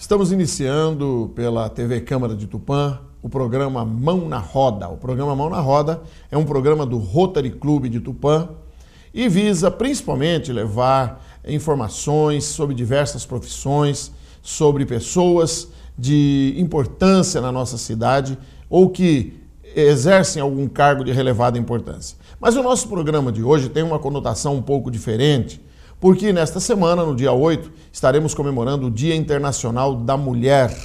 Estamos iniciando pela TV Câmara de Tupã o programa Mão na Roda. O programa Mão na Roda é um programa do Rotary Clube de Tupã e visa principalmente levar informações sobre diversas profissões, sobre pessoas de importância na nossa cidade ou que exercem algum cargo de relevada importância. Mas o nosso programa de hoje tem uma conotação um pouco diferente, porque nesta semana, no dia 8, estaremos comemorando o Dia Internacional da Mulher.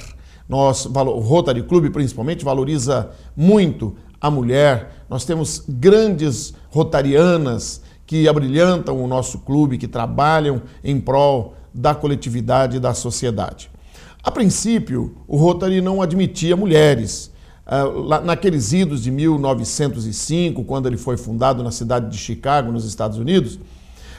O Rotary Clube, principalmente, valoriza muito a mulher. Nós temos grandes rotarianas que abrilhantam o nosso clube, que trabalham em prol da coletividade e da sociedade. A princípio, o Rotary não admitia mulheres. Naqueles idos de 1905, quando ele foi fundado na cidade de Chicago, nos Estados Unidos,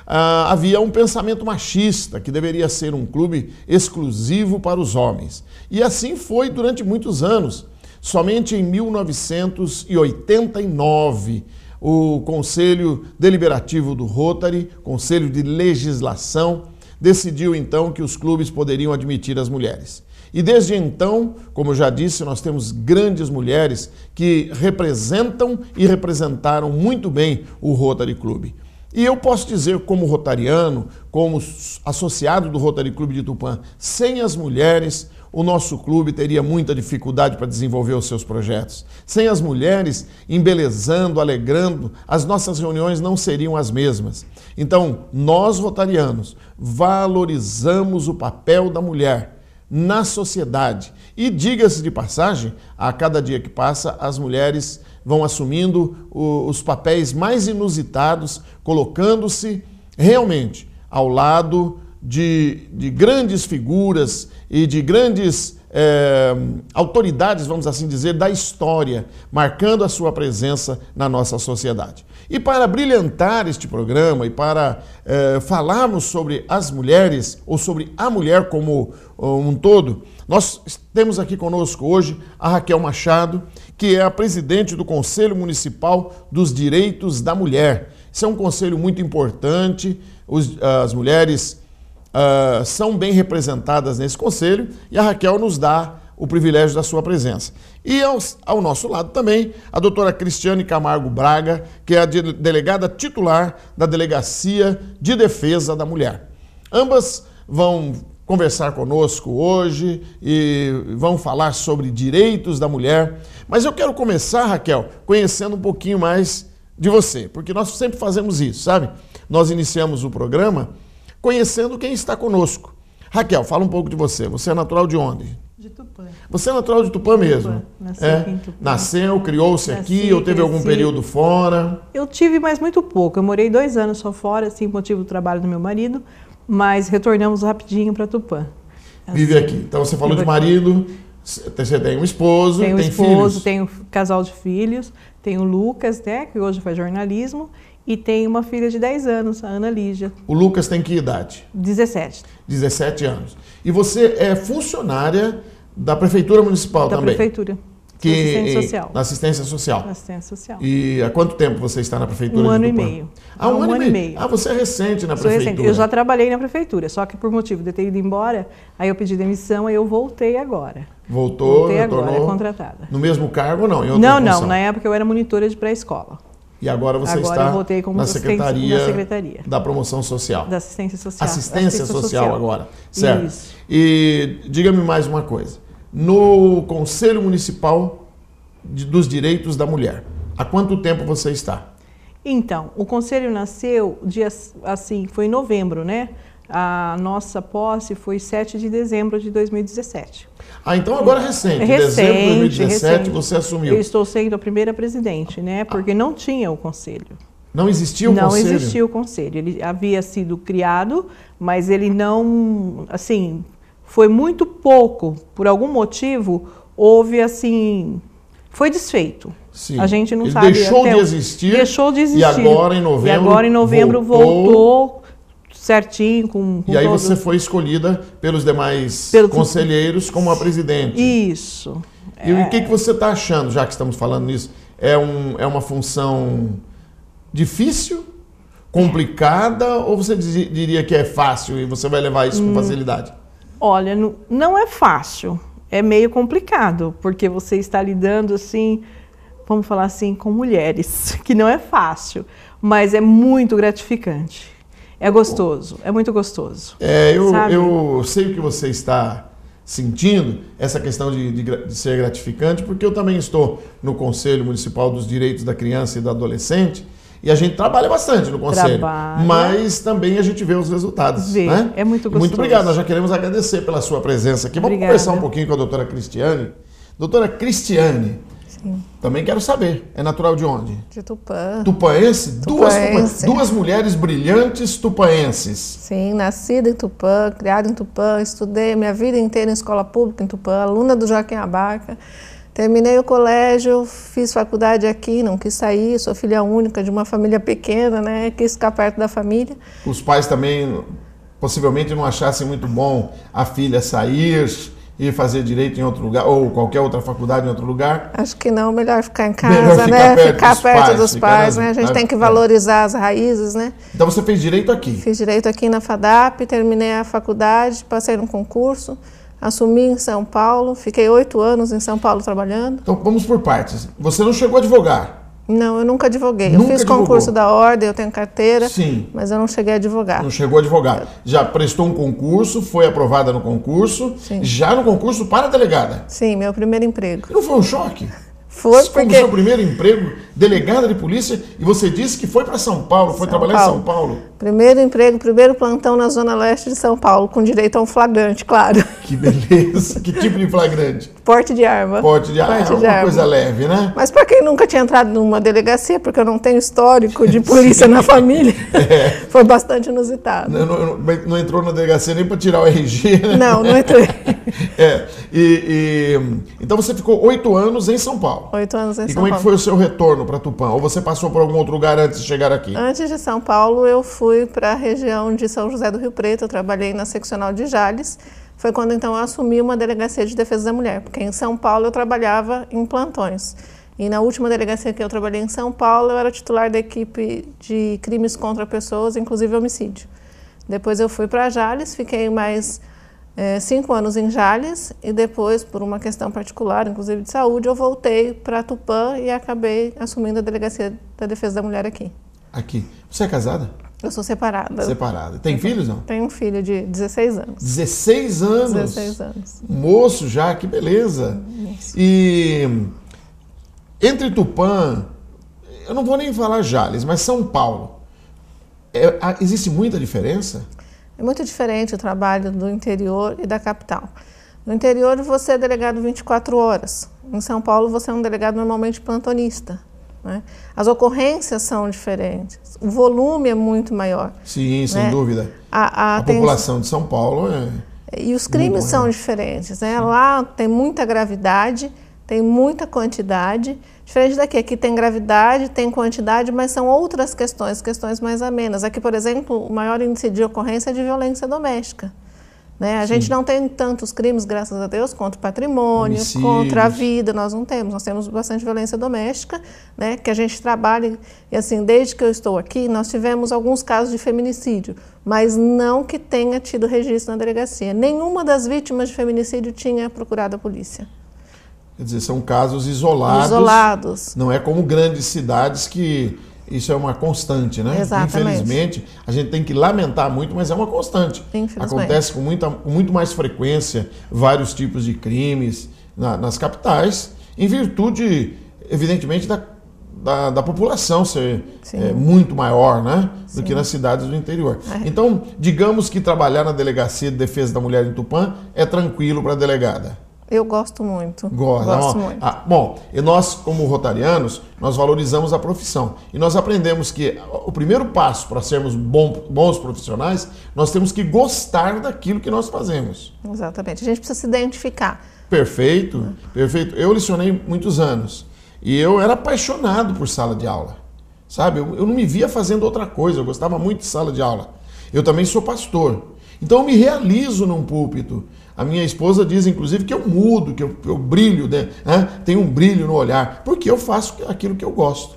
havia um pensamento machista, que deveria ser um clube exclusivo para os homens. E assim foi durante muitos anos. Somente em 1989, o Conselho Deliberativo do Rotary, Conselho de Legislação, decidiu então que os clubes poderiam admitir as mulheres. E desde então, como eu já disse, nós temos grandes mulheres que representam e representaram muito bem o Rotary Clube. E eu posso dizer, como rotariano, como associado do Rotary Clube de Tupã, sem as mulheres, o nosso clube teria muita dificuldade para desenvolver os seus projetos. Sem as mulheres embelezando, alegrando, as nossas reuniões não seriam as mesmas. Então, nós rotarianos valorizamos o papel da mulher na sociedade. E diga-se de passagem, a cada dia que passa, as mulheres vão assumindo os papéis mais inusitados, colocando-se realmente ao lado de grandes figuras e de grandes autoridades, vamos assim dizer, da história, marcando a sua presença na nossa sociedade. E para brilhantar este programa e para falarmos sobre as mulheres, ou sobre a mulher como um todo, nós temos aqui conosco hoje a Raquel Machado, que é a presidente do Conselho Municipal dos Direitos da Mulher. Isso é um conselho muito importante, as mulheres são bem representadas nesse conselho e a Raquel nos dá o privilégio da sua presença. E ao nosso lado também a doutora Cristiane Camargo Braga, que é a delegada titular da Delegacia de Defesa da Mulher. Ambas vão conversar conosco hoje e vão falar sobre direitos da mulher. Mas eu quero começar, Raquel, conhecendo um pouquinho mais de você, porque nós sempre fazemos isso, sabe? Nós iniciamos o programa conhecendo quem está conosco. Raquel, fala um pouco de você. Você é natural de onde? De Tupã. Você é natural de Tupã mesmo? Nasci aqui em Tupã. Nasceu, criou-se aqui, ou teve algum período fora? Eu tive, mas muito pouco. Eu morei 2 anos só fora, assim, por motivo do trabalho do meu marido, mas retornamos rapidinho para Tupã. Assim, vive aqui. Então você falou de marido, você tem um esposo, tem filhos? Tenho um casal de filhos, tenho o Lucas, né, que hoje faz jornalismo, e tenho uma filha de 10 anos, a Ana Lígia. O Lucas tem que idade? 17. 17 anos. E você é funcionária da Prefeitura Municipal também? Da Prefeitura. Assistência social. Na assistência social. Assistência social. E há quanto tempo você está na Prefeitura? 1 ano e meio. Ah, um ano e meio. Ah, você é recente na Prefeitura. Recente. Eu já trabalhei na Prefeitura, só que por motivo de ter ido embora, aí eu pedi demissão, aí eu voltei agora. Voltei agora, contratada. No mesmo cargo ou não? Em outra não, função? não. Na época eu era monitora de pré-escola. E agora você está eu voltei como na Secretaria da Promoção Social. Da Assistência Social. Assistência social agora, certo? Isso. E diga-me mais uma coisa. No Conselho Municipal dos Direitos da Mulher, há quanto tempo você está? Então, o Conselho nasceu, foi em novembro, né? A nossa posse foi 7 de dezembro de 2017. Ah, então agora é recente. Recente, dezembro de 2017 recente. Você assumiu. Eu estou sendo a primeira presidente, né? Porque não tinha o conselho. Não existia o conselho? Não existia o conselho. Ele havia sido criado, mas ele não, assim, foi muito pouco. Por algum motivo, houve, assim, foi desfeito. Sim. A gente não ele sabe. Deixou de existir. Deixou de existir. E agora em novembro voltou certinho com E aí todo... você foi escolhida pelos demais conselheiros como a presidente. Isso. E o que você está achando, já que estamos falando nisso? É uma função difícil, complicada, ou você diria que é fácil e você vai levar isso com facilidade? Olha, não é fácil, é meio complicado, porque você está lidando assim, vamos falar assim, com mulheres, que não é fácil, mas é muito gratificante. É gostoso, é muito gostoso. Eu sei o que você está sentindo, essa questão de ser gratificante, porque eu também estou no Conselho Municipal dos Direitos da Criança e do Adolescente, e a gente trabalha bastante no Conselho, mas também a gente vê os resultados. Né? É muito gostoso. Muito obrigado, nós já queremos agradecer pela sua presença aqui. Vamos conversar um pouquinho com a doutora Cristiane. Doutora Cristiane, sim, também quero saber, é natural de onde? De Tupã. Tupaense? Duas mulheres brilhantes tupaenses. Sim, nascida em Tupã, criada em Tupã, estudei minha vida inteira em escola pública em Tupã, aluna do Joaquim Abarca. Terminei o colégio, fiz faculdade aqui, não quis sair, sou filha única de uma família pequena, né? Quis ficar perto da família. Os pais também possivelmente não achassem muito bom a filha sair e fazer direito em outro lugar, ou qualquer outra faculdade em outro lugar? Acho que não, melhor ficar em casa, né? Ficar perto dos pais, né? A gente tem que valorizar as raízes, né? Então você fez direito aqui? Fiz direito aqui na FADAP, terminei a faculdade, passei no concurso. Assumi em São Paulo, fiquei 8 anos em São Paulo trabalhando. Então vamos por partes. Você não chegou a advogar? Não, eu nunca advoguei. Eu fiz concurso da ordem, eu tenho carteira, sim, mas eu não cheguei a advogar. Não chegou a advogar. Já prestou um concurso, foi aprovada no concurso, sim, já no concurso para delegada? Sim, meu primeiro emprego. E não foi um choque? Foi porque... Como seu primeiro emprego, delegada de polícia, e você disse que foi para São Paulo, foi trabalhar em São Paulo. Primeiro emprego, primeiro plantão na Zona Leste de São Paulo, com direito a um flagrante, claro. Que beleza! Que tipo de flagrante? Porte de arma. Porte de arma, é uma coisa leve, né? Mas para quem nunca tinha entrado numa delegacia, porque eu não tenho histórico de polícia na família, foi bastante inusitado. Não entrou na delegacia nem para tirar o RG, né? Não entrei. Então você ficou 8 anos em São Paulo. 8 anos em São Paulo. E como é que foi o seu retorno para Tupã? Ou você passou por algum outro lugar antes de chegar aqui? Antes de São Paulo, eu fui para a região de São José do Rio Preto. Eu trabalhei na seccional de Jales. Foi quando então eu assumi uma delegacia de defesa da mulher, porque em São Paulo eu trabalhava em plantões. E na última delegacia que eu trabalhei em São Paulo, eu era titular da equipe de crimes contra pessoas, inclusive homicídio. Depois eu fui para Jales, fiquei mais 5 anos em Jales e depois, por uma questão particular, inclusive de saúde, eu voltei para Tupã e acabei assumindo a delegacia da defesa da mulher aqui. Aqui. Você é casada? Eu sou separada. Separada. Tem filhos, não? Tenho um filho de 16 anos. 16 anos? 16 anos. Moço já, que beleza. Isso. E entre Tupã, eu não vou nem falar Jales, mas São Paulo, existe muita diferença? É muito diferente o trabalho do interior e da capital. No interior você é delegado 24 horas. Em São Paulo você é um delegado normalmente plantonista. Né? As ocorrências são diferentes, o volume é muito maior. Sim, sem dúvida. A população de São Paulo e os crimes são diferentes. Né? Lá tem muita gravidade, tem muita quantidade. Diferente daqui, aqui tem gravidade, tem quantidade, mas são outras questões mais amenas. Aqui, por exemplo, o maior índice de ocorrência é de violência doméstica. Né? A gente não tem tantos crimes, graças a Deus, contra o patrimônio, homicídios, contra a vida, nós não temos. Nós temos bastante violência doméstica, né? Que a gente trabalha, e assim, desde que eu estou aqui, nós tivemos alguns casos de feminicídio, mas não que tenha tido registro na delegacia. Nenhuma das vítimas de feminicídio tinha procurado a polícia. Quer dizer, são casos isolados. Isolados. Não é como grandes cidades que isso é uma constante, né? Exatamente. Infelizmente, a gente tem que lamentar muito, mas é uma constante. Acontece com muito mais frequência vários tipos de crimes nas capitais, em virtude, evidentemente, da população ser muito maior, né? Do que nas cidades do interior. Então, digamos que trabalhar na Delegacia de Defesa da Mulher em Tupã é tranquilo para a delegada. Eu gosto muito. Gosto muito. Bom, e nós, como rotarianos, nós valorizamos a profissão. E nós aprendemos que o primeiro passo para sermos bons profissionais, nós temos que gostar daquilo que nós fazemos. Exatamente. A gente precisa se identificar. Perfeito, perfeito. Eu lecionei muitos anos e eu era apaixonado por sala de aula. Sabe, eu não me via fazendo outra coisa, eu gostava muito de sala de aula. Eu também sou pastor. Então eu me realizo num púlpito. A minha esposa diz, inclusive, que eu mudo, que eu brilho, né? Tenho um brilho no olhar, porque eu faço aquilo que eu gosto.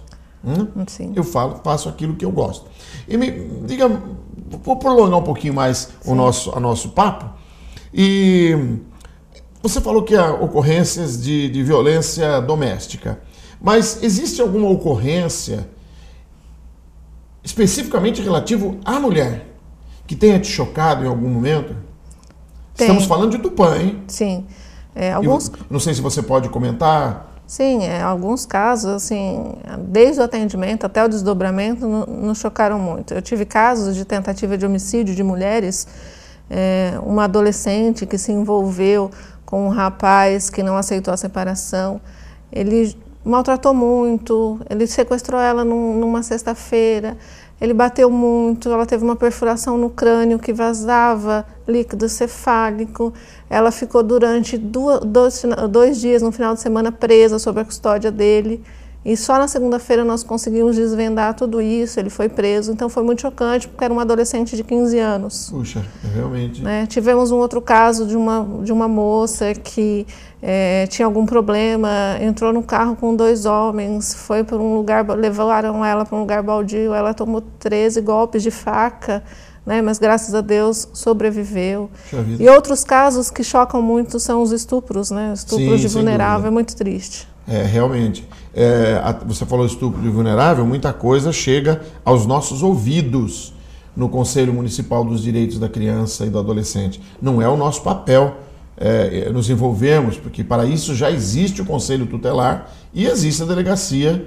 Sim. Eu faço aquilo que eu gosto. E me diga, vou prolongar um pouquinho mais o nosso papo. E você falou que há ocorrências de violência doméstica, mas existe alguma ocorrência especificamente relativo à mulher que tenha te chocado em algum momento? Tem. Estamos falando de Tupã, hein? Sim. Não sei se você pode comentar. Sim, alguns casos, assim, desde o atendimento até o desdobramento, nos chocaram muito. Eu tive casos de tentativa de homicídio de mulheres, uma adolescente que se envolveu com um rapaz que não aceitou a separação. Ele maltratou muito, ele sequestrou ela numa sexta-feira, ele bateu muito, ela teve uma perfuração no crânio que vazava líquido cefálico, ela ficou durante 2 dias, no final de semana, presa sob a custódia dele, e só na segunda-feira nós conseguimos desvendar tudo isso, ele foi preso, então foi muito chocante, porque era uma adolescente de 15 anos. Puxa, realmente. Tivemos um outro caso de uma moça que tinha algum problema, entrou no carro com 2 homens, foi para um lugar, levaram ela para um lugar baldio, ela tomou 13 golpes de faca, mas graças a Deus sobreviveu. E outros casos que chocam muito são os estupros, estupros de vulnerável, é muito triste. Realmente. Você falou estupro de vulnerável, muita coisa chega aos nossos ouvidos no Conselho Municipal dos Direitos da Criança e do Adolescente. Não é o nosso papel nos envolvermos, porque para isso já existe o Conselho Tutelar e existe a Delegacia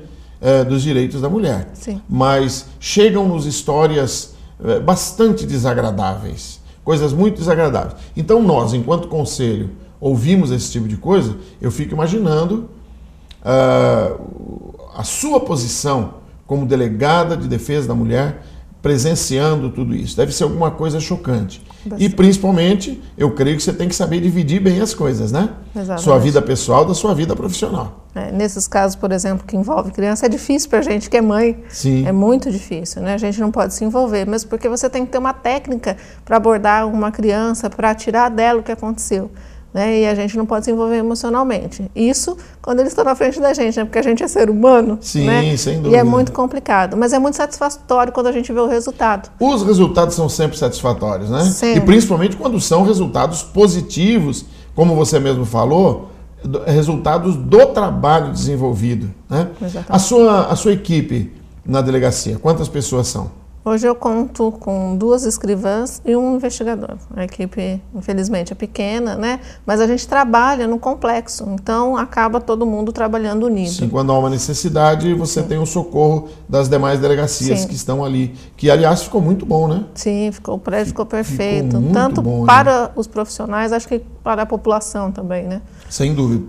dos Direitos da Mulher. Sim. Mas chegam-nos histórias bastante desagradáveis, coisas muito desagradáveis. Então nós, enquanto Conselho, ouvimos esse tipo de coisa, eu fico imaginando a sua posição como delegada de defesa da mulher presenciando tudo isso. Deve ser alguma coisa chocante. Bastante. E principalmente, eu creio que você tem que saber dividir bem as coisas, né? Exatamente. Sua vida pessoal da sua vida profissional. Nesses casos, por exemplo, que envolve criança, é difícil para a gente que é mãe. Sim. É muito difícil, A gente não pode se envolver, mesmo porque você tem que ter uma técnica para abordar uma criança, para tirar dela o que aconteceu. E a gente não pode se envolver emocionalmente. Isso quando eles estão na frente da gente, porque a gente é ser humano. Sim, sem dúvida. E é muito complicado, mas é muito satisfatório quando a gente vê o resultado. Os resultados são sempre satisfatórios, né? Sempre. E principalmente quando são resultados positivos, como você mesmo falou, resultados do trabalho desenvolvido, né? A sua equipe na delegacia, quantas pessoas são? Hoje eu conto com 2 escrivãs e um investigador. A equipe, infelizmente, é pequena, mas a gente trabalha no complexo, então acaba todo mundo trabalhando unido. Sim, quando há uma necessidade, você tem o socorro das demais delegacias que estão ali, que aliás ficou muito bom, né? Sim, o prédio ficou perfeito, ficou tanto bom, para os profissionais, acho que para a população também, Sem dúvida,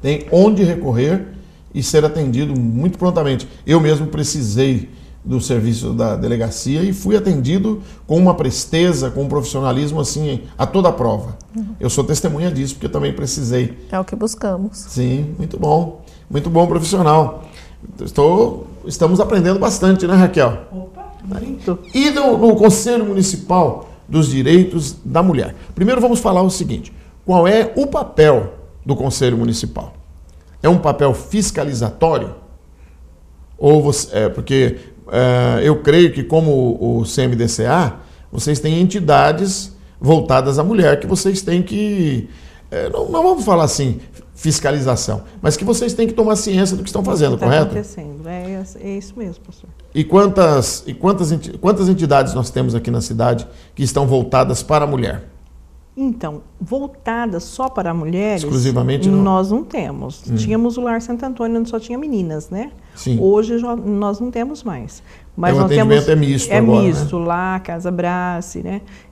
tem onde recorrer e ser atendido muito prontamente. Eu mesmo precisei do serviço da delegacia e fui atendido com uma presteza, com um profissionalismo assim, a toda a prova. Eu sou testemunha disso, porque eu também precisei. É o que buscamos. Sim, muito bom profissional. Estamos aprendendo bastante, né, Raquel? Opa, muito. E no Conselho Municipal dos Direitos da Mulher. Primeiro vamos falar o seguinte, qual é o papel do Conselho Municipal? É um papel fiscalizatório? Ou porque eu creio que como o CMDCA, vocês têm entidades voltadas à mulher que vocês têm que, não vamos falar assim, fiscalização, mas que vocês têm que tomar ciência do que estão fazendo, correto? Acontecendo. É isso mesmo, pastor. E quantas entidades nós temos aqui na cidade que estão voltadas para a mulher? Então, voltada só para mulheres, exclusivamente não. Nós não temos. Tínhamos o Lar Santo Antônio, onde só tinha meninas, Sim. Hoje nós não temos mais. Mas o atendimento é misto agora, misto, lá, Casa Brace,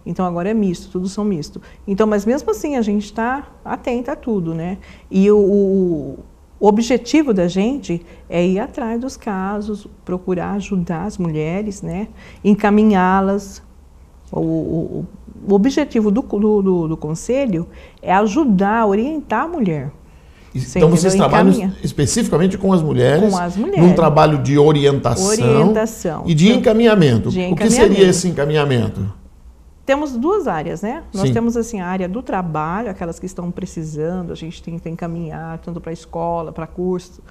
Então agora é misto, tudo são misto. Então, mas mesmo assim a gente está atenta a tudo, E o objetivo da gente é ir atrás dos casos, procurar ajudar as mulheres, encaminhá-las. O objetivo do Conselho é ajudar, orientar a mulher. Então vocês trabalham especificamente com as mulheres, num trabalho de orientação e de encaminhamento. O que seria esse encaminhamento? Temos 2 áreas, Nós Sim. temos assim a área do trabalho, aquelas que estão precisando, a gente tenta encaminhar tanto para a escola, para curso,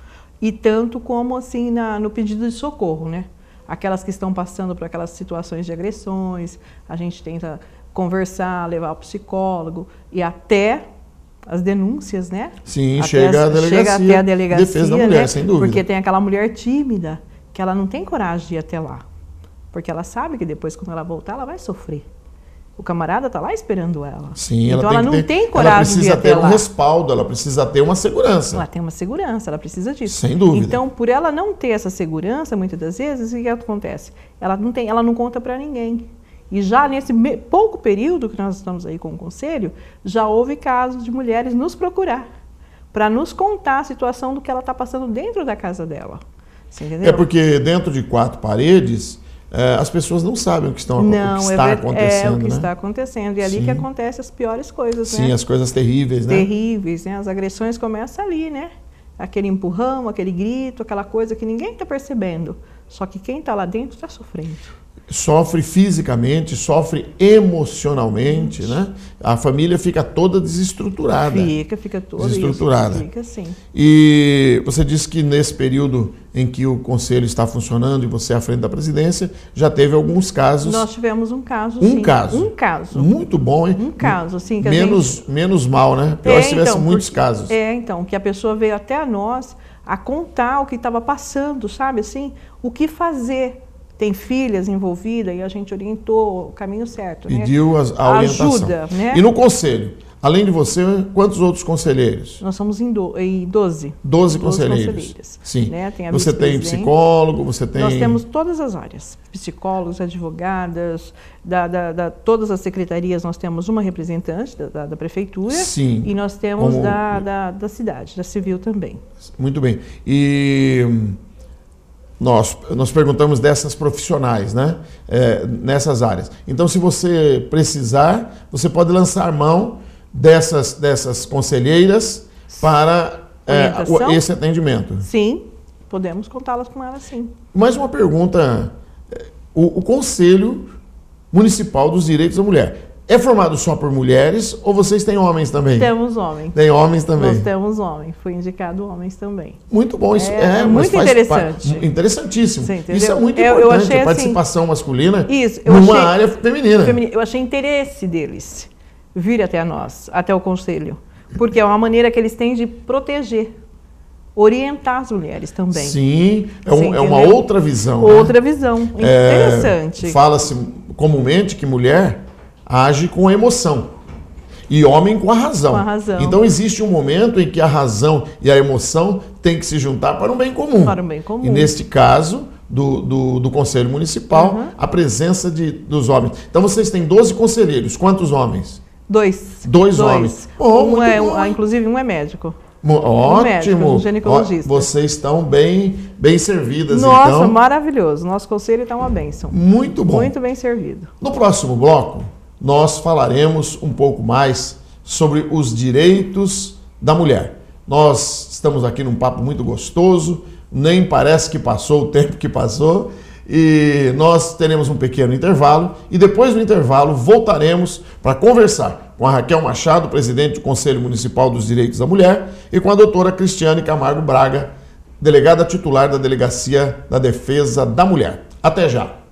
e tanto como assim no pedido de socorro, Aquelas que estão passando por aquelas situações de agressões, a gente tenta conversar, levar o psicólogo e até as denúncias, né? Sim, chega até a delegacia, defesa da mulher, né? sem dúvida. Porque tem aquela mulher tímida que ela não tem coragem de ir até lá. Porque ela sabe que depois, quando ela voltar, ela vai sofrer. O camarada está lá esperando ela. Sim, então ela não tem coragem de ir até lá. Ela precisa ter um respaldo, ela precisa ter uma segurança. Ela tem uma segurança, ela precisa disso. Sem dúvida. Então, por ela não ter essa segurança, muitas das vezes, o que acontece? Ela não conta para ninguém. E já nesse pouco período que nós estamos aí com o Conselho, já houve casos de mulheres nos procurar para nos contar a situação do que ela está passando dentro da casa dela. Você entendeu? É porque dentro de 4 paredes, as pessoas não sabem o que está acontecendo. É o que né? está acontecendo. E é ali que acontecem as piores coisas, Sim, né? as coisas terríveis, né? Terríveis, né? As agressões começam ali, né? Aquele empurrão, aquele grito, aquela coisa que ninguém está percebendo. Só que quem está lá dentro está sofrendo. Sofre fisicamente, sofre emocionalmente, né? A família fica toda desestruturada. Fica toda desestruturada. Fica, sim. E você disse que nesse período em que o Conselho está funcionando e você é à frente da presidência, já teve alguns casos. Nós tivemos um caso, sim. Um caso. Muito bom, hein? Um caso, sim. Que menos mal, né? Pior se tivesse muitos casos. Então, que a pessoa veio até a nós a contar o que estava passando, sabe assim? O que fazer. Tem filhas envolvidas e a gente orientou o caminho certo. Pediu a orientação. Ajuda, né? E no Conselho, além de você, quantos outros conselheiros? Nós somos em 12. 12 conselheiros. Sim. Né? Tem você tem psicólogo, você tem... Nós temos todas as áreas. Psicólogos, advogadas, todas as secretarias nós temos uma representante da prefeitura. Sim. E nós temos da cidade, da civil também. Muito bem. E... Nós perguntamos dessas profissionais, né? Nessas áreas. Então, se você precisar, você pode lançar mão dessas conselheiras para esse atendimento. Sim, podemos contá-las com elas, sim. Mais uma pergunta. O Conselho Municipal dos Direitos da Mulher é formado só por mulheres ou vocês têm homens também? Temos homens. Tem homens também? Nós temos homens. Foi indicado homens também. Muito bom. Isso muito interessante. Interessantíssimo. Isso é muito importante, eu achei, a participação masculina numa área feminina. Eu achei interesse deles vir até nós, até o Conselho. Porque é uma maneira que eles têm de proteger, orientar as mulheres também. Sim, é uma outra visão. Outra visão. Interessante. Fala-se comumente que mulher age com emoção e homem com a razão. Com a razão. Então existe um momento em que a razão e a emoção têm que se juntar para um bem comum. Para um bem comum. E neste caso do Conselho Municipal, a presença dos homens. Então vocês têm 12 conselheiros. Quantos homens? 2. 2 homens. Inclusive um é médico. Ótimo. Um médico, um ginecologista. Vocês estão bem servidas. Nossa, então. Maravilhoso. Nosso conselho está uma bênção. Muito bom. Muito bem servido. No próximo bloco, nós falaremos um pouco mais sobre os direitos da mulher. Nós estamos aqui num papo muito gostoso, nem parece que passou o tempo que passou, e nós teremos um pequeno intervalo, e depois do intervalo voltaremos para conversar com a Raquel Machado, presidente do Conselho Municipal dos Direitos da Mulher, e com a doutora Cristiane Camargo Braga, delegada titular da Delegacia da Defesa da Mulher. Até já!